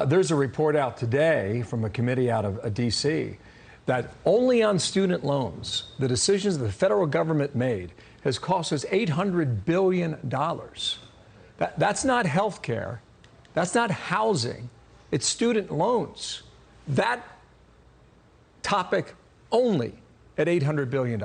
There's a report out today from a committee out of D.C. that only on student loans, the decisions the federal government made has cost us $800 billion. That's not health care. That's not housing. It's student loans. That topic only at $800 billion.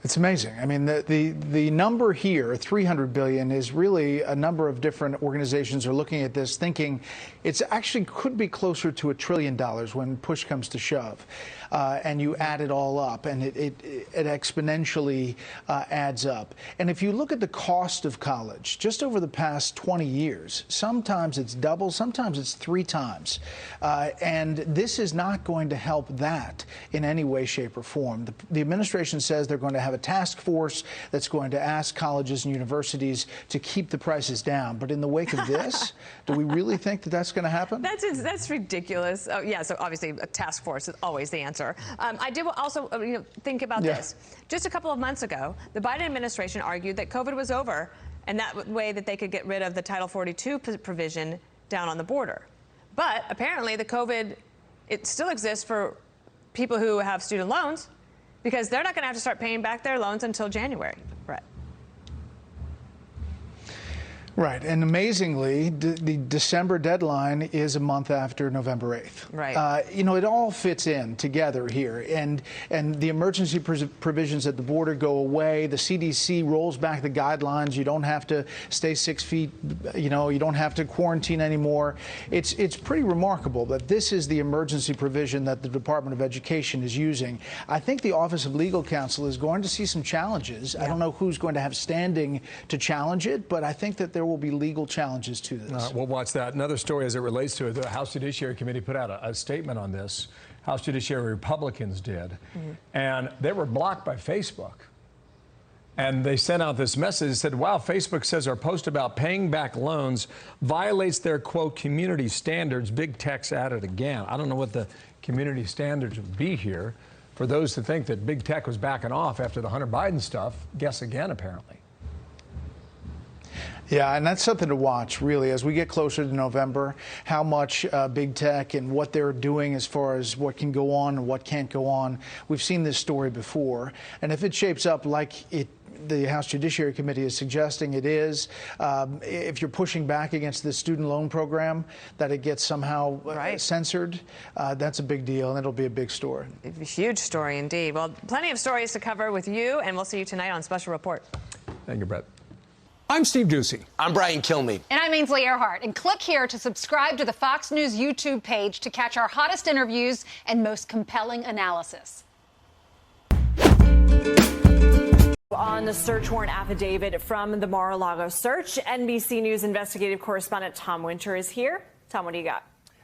It's amazing. I mean, the number here, 300 billion, is really a number of different organizations are looking at this, thinking it's actually could be closer to $1 trillion when push comes to shove, and you add it all up, and it exponentially adds up. And if you look at the cost of college, just over the past 20 years, sometimes it's double, sometimes it's 3 times, and this is not going to help that in any way, shape, or form. The administration says they're going to have a task force that's going to ask colleges and universities to keep the prices down. But in the wake of this, do we really think that that's going to happen? That's ridiculous. Oh, yeah, so obviously a task force is always the answer. I did also think about this. Just a couple of months ago, the Biden administration argued that COVID was over, and that way that they could get rid of the Title 42 provision down on the border. But apparently the COVID, it still exists for people who have student loans, because they're not going to have to start paying back their loans until January. Right. Right, and amazingly, the December deadline is a month after November 8th. Right. It all fits in together here, and the emergency provisions at the border go away. The CDC rolls back the guidelines. You don't have to stay 6 feet. You don't have to quarantine anymore. It's pretty remarkable that this is the emergency provision that the Department of Education is using. I think the Office of Legal Counsel is going to see some challenges. Yeah. I don't know who's going to have standing to challenge it, but I think that there will be legal challenges to this. We'll watch that. Another story as it relates to it, the House Judiciary Committee put out a statement on this. House Judiciary Republicans did, and they were blocked by Facebook. And they sent out this message that said, wow, Facebook says our post about paying back loans violates their, quote, community standards. Big tech's at it again. I don't know what the community standards would be here. For those who think that big tech was backing off after the Hunter Biden stuff, guess again, apparently. Yeah, and that's something to watch, really, as we get closer to November, how much big tech and what they're doing as far as what can go on and what can't go on. We've seen this story before, and if it shapes up like the House Judiciary Committee is suggesting it is, if you're pushing back against the student loan program, that it gets somehow censored, that's a big deal, and it'll be a big story. A huge story indeed. Well, plenty of stories to cover with you, and we'll see you tonight on Special Report. Thank you, Brett. I'm Steve Ducey. I'm Brian Kilmeade. And I'm Ainsley Earhart. And click here to subscribe to the Fox News YouTube page to catch our hottest interviews and most compelling analysis. On the search warrant affidavit from the Mar-a-Lago search, NBC News investigative correspondent Tom Winter is here. Tom, what do you got?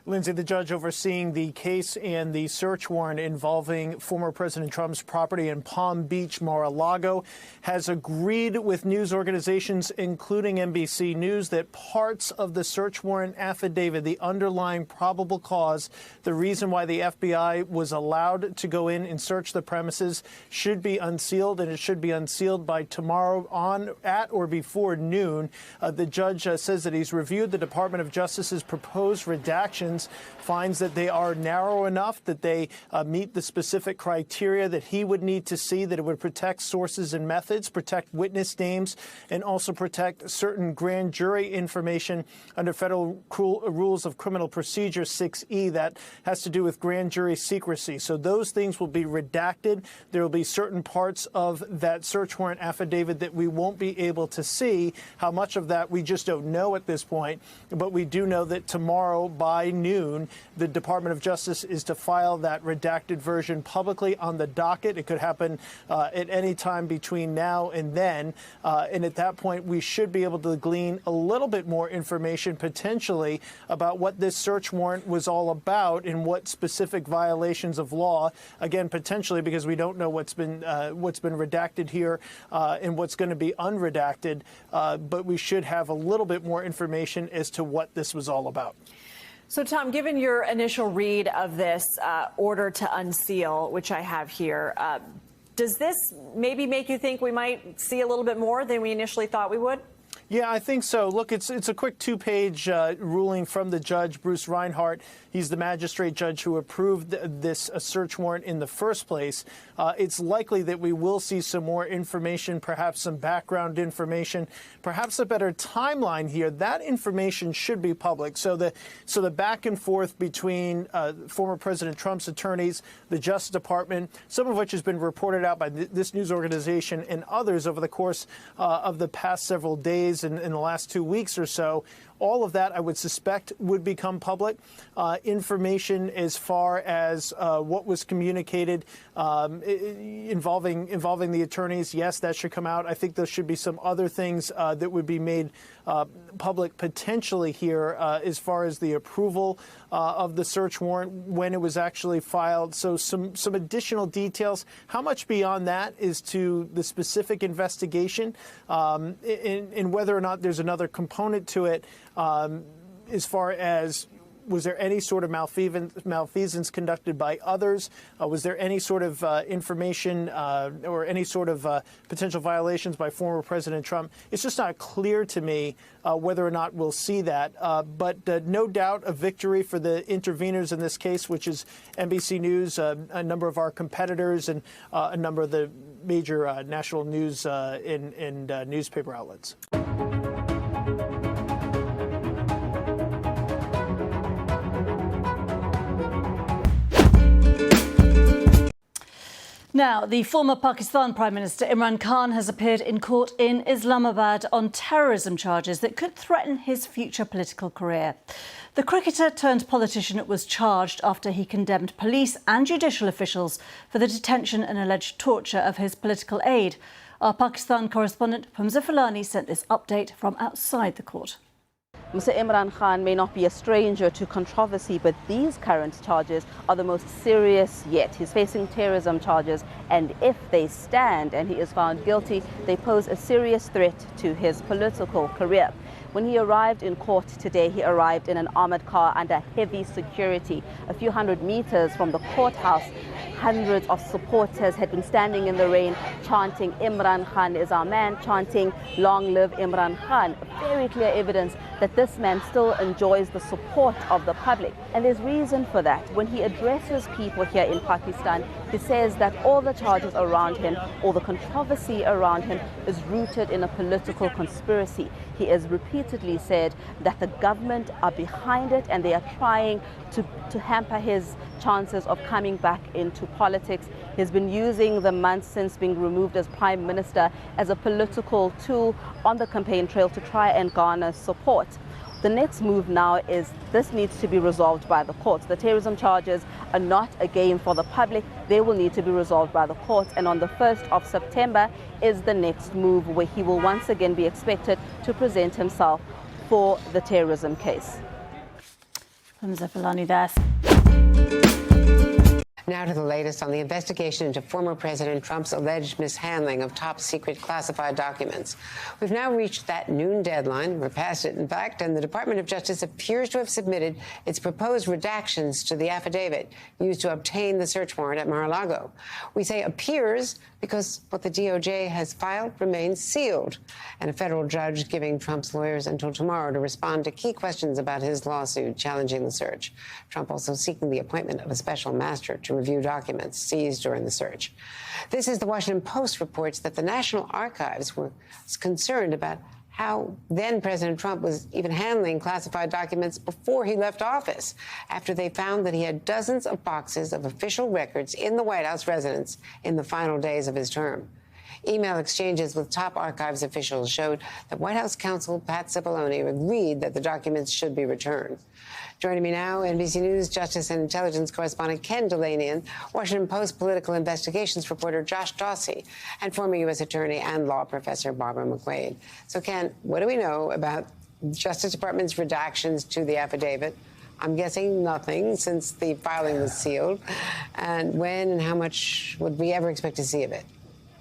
Lindsay, the judge overseeing the case and the search warrant involving former President Trump's property in Palm Beach, Mar-a-Lago, has agreed with news organizations, including NBC News, that parts of the search warrant affidavit, the underlying probable cause, the reason why the FBI was allowed to go in and search the premises, should be unsealed, and it should be unsealed by tomorrow at or before noon. The judge says that he's reviewed the Department of Justice's proposed redactions, finds that they are narrow enough, that they meet the specific criteria that he would need to see, that it would protect sources and methods, protect witness names, and also protect certain grand jury information under Federal Rules of Criminal Procedure 6E that has to do with grand jury secrecy. So those things will be redacted. There will be certain parts of that search warrant affidavit that we won't be able to see. How much of that we just don't know at this point, but we do know that tomorrow by noon, the Department of Justice is to file that redacted version publicly on the docket. It could happen at any time between now and then. And at that point, we should be able to glean a little bit more information potentially about what this search warrant was all about and what specific violations of law, again, potentially because we don't know what's been redacted here and what's going to be unredacted. But we should have a little bit more information as to what this was all about. So, Tom, given your initial read of this order to unseal, which I have here, does this maybe make you think we might see a little bit more than we initially thought we would? Yeah, I think so. Look, it's a quick two-page ruling from the judge, Bruce Reinhart. He's the magistrate judge who approved this search warrant in the first place. It's likely that we will see some more information, perhaps some background information, perhaps a better timeline here. That information should be public. So the back and forth between former President Trump's attorneys, the Justice Department, some of which has been reported out by this news organization and others over the course of the past several days and in the last 2 weeks or so. All of that, I would suspect, would become public. Information as far as what was communicated involving the attorneys, yes, that should come out. I think there should be some other things that would be made public potentially here as far as the approval of the search warrant, when it was actually filed. So some additional details. How much beyond that is to the specific investigation in whether or not there's another component to it as far as was there any sort of malfeasance conducted by others? Was there any sort of information or any sort of potential violations by former President Trump? It's just not clear to me whether or not we'll see that. But no doubt a victory for the interveners in this case, which is NBC News, a number of our competitors, and a number of the major national news and newspaper outlets. Now, the former Pakistan Prime Minister Imran Khan has appeared in court in Islamabad on terrorism charges that could threaten his future political career. The cricketer turned politician was charged after he condemned police and judicial officials for the detention and alleged torture of his political aide. Our Pakistan correspondent Hamza Falani sent this update from outside the court. Mr. Imran Khan may not be a stranger to controversy, but these current charges are the most serious yet. He's facing terrorism charges, and if they stand and he is found guilty, they pose a serious threat to his political career. When he arrived in court today, he arrived in an armored car under heavy security. A few hundred meters from the courthouse, hundreds of supporters had been standing in the rain chanting Imran Khan is our man, chanting long live Imran Khan. Very clear evidence that this man still enjoys the support of the public. And there's reason for that. When he addresses people here in Pakistan, he says that all the charges around him, all the controversy around him is rooted in a political conspiracy. He has repeatedly said that the government are behind it and they are trying to hamper his chances of coming back into politics. He's been using the months since being removed as Prime Minister as a political tool on the campaign trail to try and garner support. The next move now is this needs to be resolved by the courts. The terrorism charges are not a game for the public. They will need to be resolved by the courts. And on the 1st of September is the next move, where he will once again be expected to present himself for the terrorism case. Hamza Falani there. Now to the latest on the investigation into former President Trump's alleged mishandling of top-secret classified documents. We've now reached that noon deadline. We're past it, in fact, and the Department of Justice appears to have submitted its proposed redactions to the affidavit used to obtain the search warrant at Mar-a-Lago. We say appears because what the DOJ has filed remains sealed, and a federal judge giving Trump's lawyers until tomorrow to respond to key questions about his lawsuit challenging the search. Trump also seeking the appointment of a special master to review documents seized during the search. This is the Washington Post reports that the National Archives was concerned about how then President Trump was even handling classified documents before he left office, after they found that he had dozens of boxes of official records in the White House residence in the final days of his term. Email exchanges with top archives officials showed that White House counsel Pat Cipollone agreed that the documents should be returned. Joining me now, NBC News Justice and Intelligence correspondent Ken Delanian, Washington Post political investigations reporter Josh Dawsey, and former U.S. Attorney and law professor Barbara McQuaid. So, Ken, what do we know about the Justice Department's redactions to the affidavit? I'm guessing nothing, since the filing was sealed. And when and how much would we ever expect to see of it?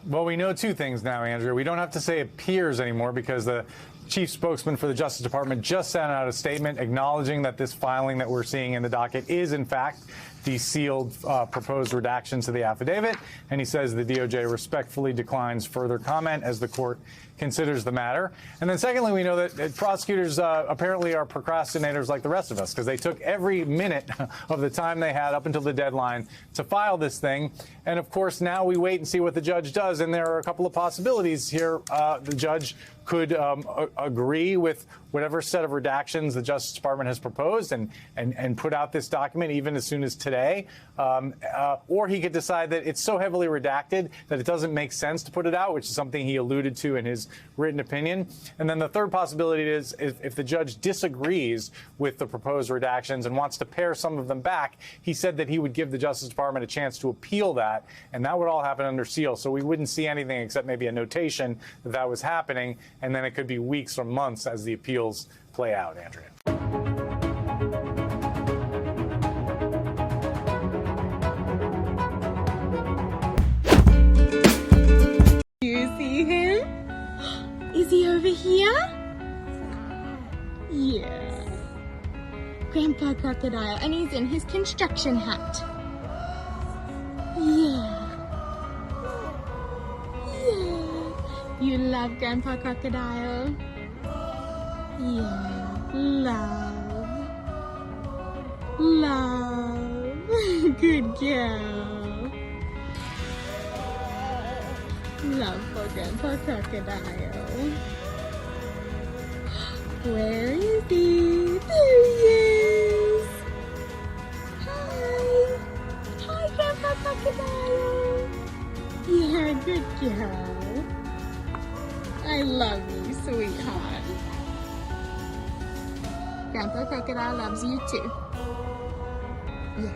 Well, we know two things now, Andrea. We don't have to say appears anymore because the chief spokesman for the Justice Department just sent out a statement acknowledging that this filing that we're seeing in the docket is, in fact, the sealed proposed redactions to the affidavit. And he says the DOJ respectfully declines further comment as the court considers the matter. And then secondly, we know that prosecutors apparently are procrastinators like the rest of us, because they took every minute of the time they had up until the deadline to file this thing. And of course, now we wait and see what the judge does. And there are a couple of possibilities here. The judge could agree with whatever set of redactions the Justice Department has proposed and put out this document even as soon as today. Or he could decide that it's so heavily redacted that it doesn't make sense to put it out, which is something he alluded to in his written opinion. And then the third possibility is if the judge disagrees with the proposed redactions and wants to pare some of them back, he said that he would give the Justice Department a chance to appeal that, and that would all happen under seal. So we wouldn't see anything except maybe a notation that that was happening, and then it could be weeks or months as the appeals play out, Andrea. Do you see him? Is he over here? Yeah. Grandpa Crocodile, and he's in his construction hat. Yeah. Yeah. You love Grandpa Crocodile? Yeah. Love. Love. Good girl. Love for Grandpa Crocodile. Where is he? There he is. Hi. Hi, Grandpa Crocodile. Yeah, good girl. I love you, sweetheart. Grandpa Crocodile loves you too. Yeah.